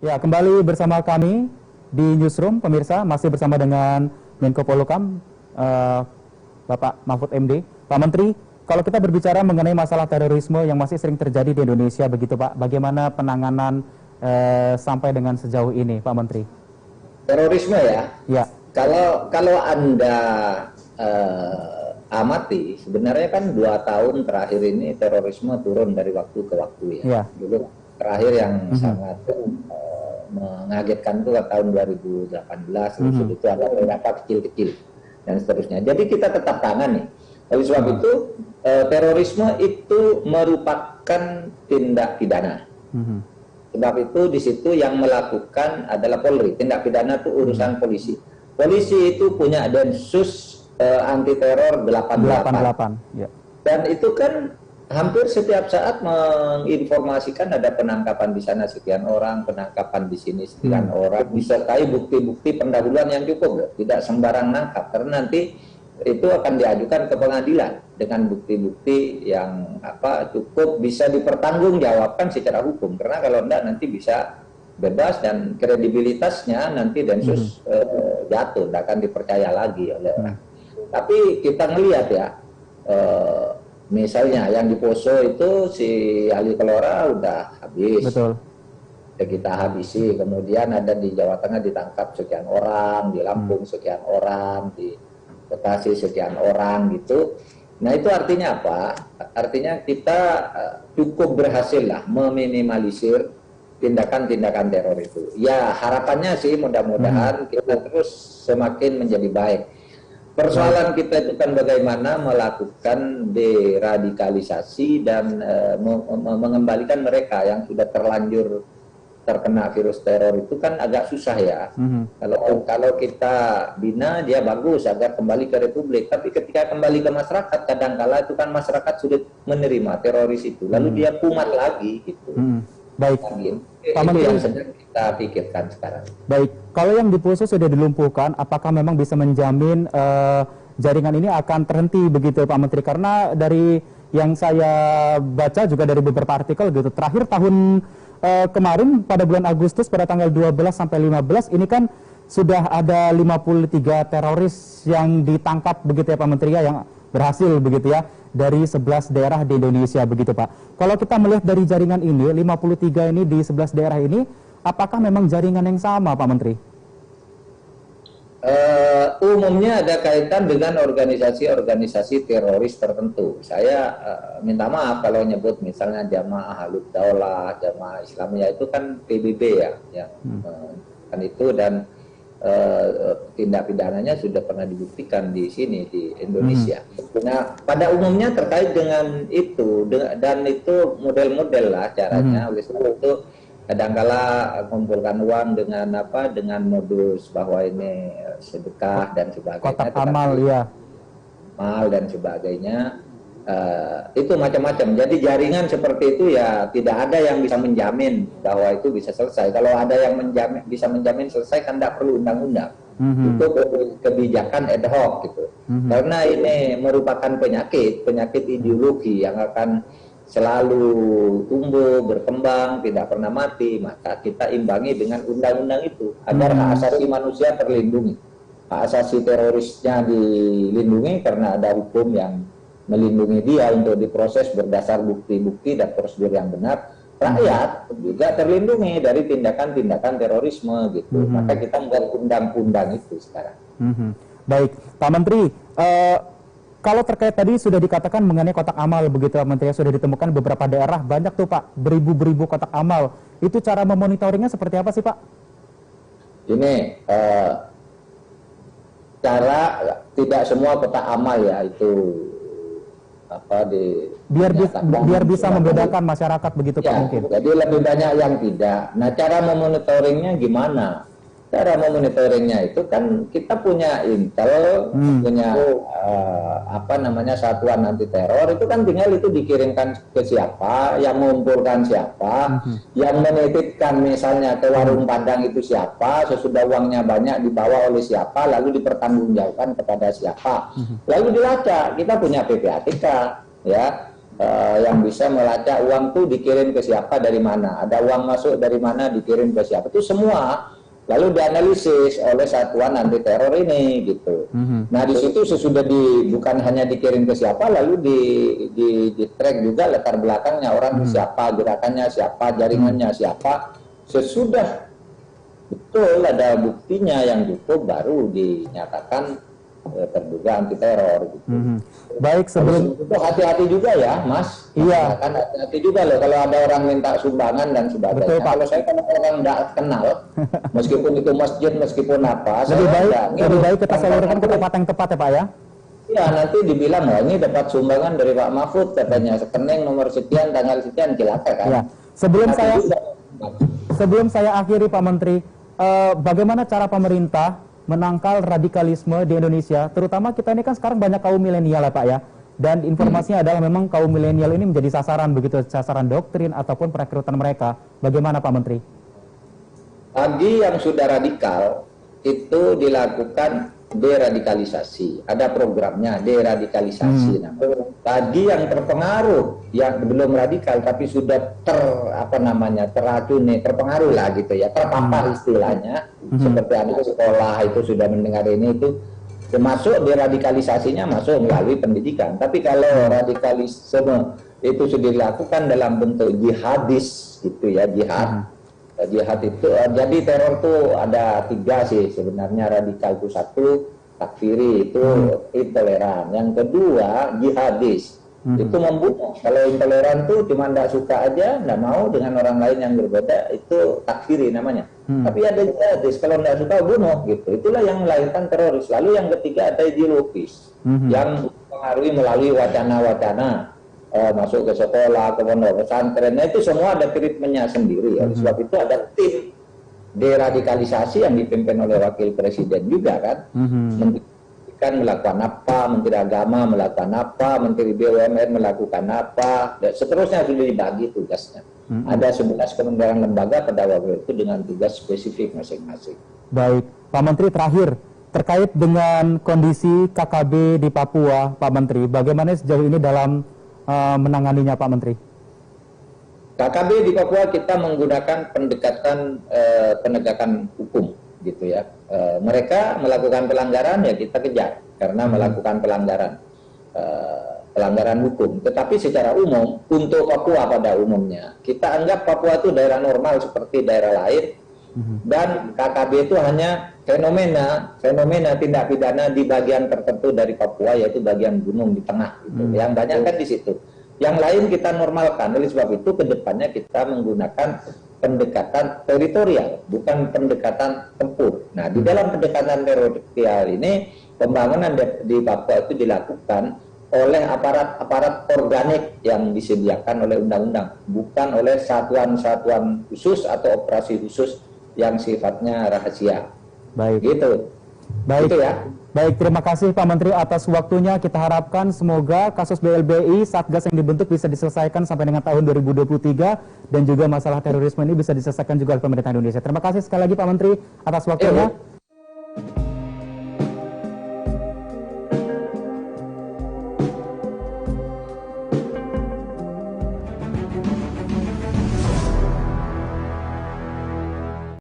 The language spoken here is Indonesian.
Ya, kembali bersama kami di Newsroom, pemirsa, masih bersama dengan Menko Polhukam, Bapak Mahfud MD. Pak Menteri, kalau kita berbicara mengenai masalah terorisme yang masih sering terjadi di Indonesia, begitu Pak, bagaimana penanganan sampai dengan sejauh ini, Pak Menteri? Terorisme ya? Ya. Kalau Anda amati, sebenarnya kan 2 tahun terakhir ini terorisme turun dari waktu ke waktu ya. Ya. Dulu terakhir yang sangat mengagetkan itu tahun 2018, itu ada beberapa kecil-kecil dan seterusnya. Jadi kita tetap tangani. Oleh sebab itu terorisme itu merupakan tindak pidana. Sebab itu di situ yang melakukan adalah Polri. Tindak pidana itu urusan polisi. Polisi itu punya Densus anti teror 88. Ya. Dan itu kan hampir setiap saat menginformasikan ada penangkapan di sana sekian orang, penangkapan di sini sekian orang, disertai bukti-bukti pendahuluan yang cukup, tidak sembarang nangkap, karena nanti itu akan diajukan ke pengadilan dengan bukti-bukti yang cukup bisa dipertanggungjawabkan secara hukum, karena kalau enggak nanti bisa bebas dan kredibilitasnya nanti Densus jatuh, tidak akan dipercaya lagi oleh orang. Tapi kita ngelihat ya, misalnya yang di Poso itu si Ali Kelora udah habis. Betul. Ya kita habisi, kemudian ada di Jawa Tengah ditangkap sekian orang, di Lampung sekian orang, di Bekasi sekian orang gitu. Nah itu artinya apa? Artinya kita cukup berhasil lah meminimalisir tindakan-tindakan teror itu. Ya harapannya sih mudah-mudahan kita terus semakin menjadi baik. Persoalan kita itu kan bagaimana melakukan deradikalisasi dan mengembalikan mereka yang sudah terlanjur terkena virus teror itu kan agak susah ya. Kalau kita bina dia bagus agar kembali ke Republik, tapi ketika kembali ke masyarakat kadangkala itu kan masyarakat sulit menerima teroris itu, lalu dia kumat lagi gitu. Baik, Pak Menteri, yang sedang kita pikirkan sekarang. Baik, kalau yang di Poso sudah dilumpuhkan, apakah memang bisa menjamin jaringan ini akan terhenti begitu Pak Menteri? Karena dari yang saya baca juga dari beberapa artikel gitu, terakhir tahun kemarin pada bulan Agustus pada tanggal 12 sampai 15 ini kan sudah ada 53 teroris yang ditangkap begitu ya Pak Menteri ya, yang berhasil begitu ya dari 11 daerah di Indonesia begitu Pak. Kalau kita melihat dari jaringan ini 53 ini di 11 daerah ini, apakah memang jaringan yang sama Pak Menteri? Umumnya ada kaitan dengan organisasi-organisasi teroris tertentu. Saya minta maaf kalau nyebut misalnya Jamaah Halud Daulah, Jamaah Islamiyah itu kan PBB ya, kan itu dan tindak pidananya sudah pernah dibuktikan di sini di Indonesia. Nah, pada umumnya terkait dengan itu dan itu model-model lah caranya. Oleh sebab itu kadangkala mengumpulkan uang dengan modus bahwa ini sedekah dan sebagainya. Kotak amal ya. Amal dan sebagainya. Itu macam-macam. Jadi jaringan seperti itu ya tidak ada yang bisa menjamin bahwa itu bisa selesai. Kalau ada yang bisa menjamin selesai kan tidak perlu undang-undang. Itu kebijakan ad hoc gitu. Karena ini merupakan penyakit ideologi yang akan selalu tumbuh, berkembang, tidak pernah mati. Maka kita imbangi dengan undang-undang itu agar hak asasi manusia terlindungi. Hak asasi terorisnya dilindungi karena ada hukum yang melindungi dia untuk diproses berdasar bukti-bukti dan prosedur yang benar. Rakyat juga terlindungi dari tindakan-tindakan terorisme gitu. Maka kita membuat undang-undang itu sekarang. Baik, Pak Menteri, kalau terkait tadi sudah dikatakan mengenai kotak amal begitu Pak Menteri, sudah ditemukan beberapa daerah banyak tuh Pak, beribu-beribu kotak amal. Itu cara memonitoringnya seperti apa sih Pak? Ini cara tidak semua kotak amal ya itu biar bisa membedakan masyarakat begitu Pak mungkin. Jadi lebih banyak yang tidak. Nah, cara memonitoringnya gimana? Cara memonitoringnya itu kan kita punya intel, punya satuan anti teror itu kan tinggal itu dikirimkan ke siapa, yang mengumpulkan siapa, yang menitipkan misalnya ke warung Padang itu siapa, sesudah uangnya banyak dibawa oleh siapa, lalu dipertanggungjawabkan kepada siapa. Lalu dilacak, kita punya PPATK ya. yang bisa melacak uang tuh dikirim ke siapa, dari mana, ada uang masuk dari mana, dikirim ke siapa, itu semua lalu dianalisis oleh satuan anti teror ini gitu. Nah di situ sesudah bukan hanya dikirim ke siapa, lalu di track juga latar belakangnya orang siapa, gerakannya siapa, jaringannya siapa. Sesudah betul ada buktinya yang cukup, baru dinyatakan terduga anti teror gitu. Baik, sebelum itu hati-hati juga ya Mas. Iya. Kan hati-hati juga loh kalau ada orang minta sumbangan dan sebagainya. Betul, Pak. Kalau saya kan orang nggak kenal, meskipun itu masjid, meskipun apa, lebih baik kita salurkan ke tempat yang tepat ya Pak ya. Iya, nanti dibilang, oh ini dapat sumbangan dari Pak Mahfud katanya, rekening nomor sekian, tanggal sekian, celaka kan. Ya. Sebelum saya akhiri Pak Menteri, bagaimana cara pemerintah menangkal radikalisme di Indonesia, terutama kita ini kan sekarang banyak kaum milenial ya Pak ya, dan informasinya adalah memang kaum milenial ini menjadi sasaran, begitu, sasaran doktrin ataupun perekrutan mereka. Bagaimana Pak Menteri? Bagi yang sudah radikal, itu dilakukan deradikalisasi, ada programnya deradikalisasi. Nah, bagi yang terpengaruh, yang belum radikal tapi sudah teracuni, terpengaruh lah gitu ya, terpapar istilahnya, seperti anak sekolah itu sudah mendengar ini, itu termasuk deradikalisasinya masuk melalui pendidikan. Tapi kalau radikalisme itu sudah dilakukan dalam bentuk jihadis gitu ya, jihad itu, jadi teror itu ada 3 sih sebenarnya. Radikal itu 1, takfiri itu intoleran, yang kedua jihadis, itu membunuh. Kalau intoleran itu cuma tidak suka aja, tidak mau dengan orang lain yang berbeda, itu takfiri namanya. Tapi ada jihadis, kalau tidak suka bunuh gitu, itulah yang melahirkan teroris. Lalu yang ketiga ada ideologis, yang mempengaruhi melalui wacana-wacana, masuk ke sekolah, ke pondok pesantrennya, itu semua ada treatmentnya sendiri ya. Sebab itu ada tim deradikalisasi yang dipimpin oleh Wakil Presiden juga kan. Menteri kan melakukan apa, Menteri Agama melakukan apa, Menteri BUMN melakukan apa, dan seterusnya sudah dibagi tugasnya. Ada 11 kementerian lembaga pada waktu itu dengan tugas spesifik masing-masing. Baik, Pak Menteri, terakhir terkait dengan kondisi KKB di Papua, Pak Menteri, bagaimana sejauh ini dalam menanganinya Pak Menteri? KKB di Papua kita menggunakan pendekatan penegakan hukum gitu ya. Mereka melakukan pelanggaran ya kita kejar karena melakukan pelanggaran hukum. Tetapi secara umum untuk Papua pada umumnya kita anggap Papua itu daerah normal seperti daerah lain, dan KKB itu hanya fenomena tindak pidana di bagian tertentu dari Papua, yaitu bagian gunung di tengah gitu. Yang banyak kan di situ. Yang lain kita normalkan. Oleh sebab itu kedepannya kita menggunakan pendekatan teritorial, bukan pendekatan tempur. Nah, di dalam pendekatan teritorial ini pembangunan di Papua itu dilakukan oleh aparat organik yang disediakan oleh undang-undang, bukan oleh satuan-satuan khusus atau operasi khusus yang sifatnya rahasia. Baik. Gitu. Baik. Gitu ya. Baik, terima kasih Pak Menteri atas waktunya. Kita harapkan semoga kasus BLBI, Satgas yang dibentuk bisa diselesaikan sampai dengan tahun 2023, dan juga masalah terorisme ini bisa diselesaikan juga oleh pemerintah Indonesia. Terima kasih sekali lagi Pak Menteri atas waktunya.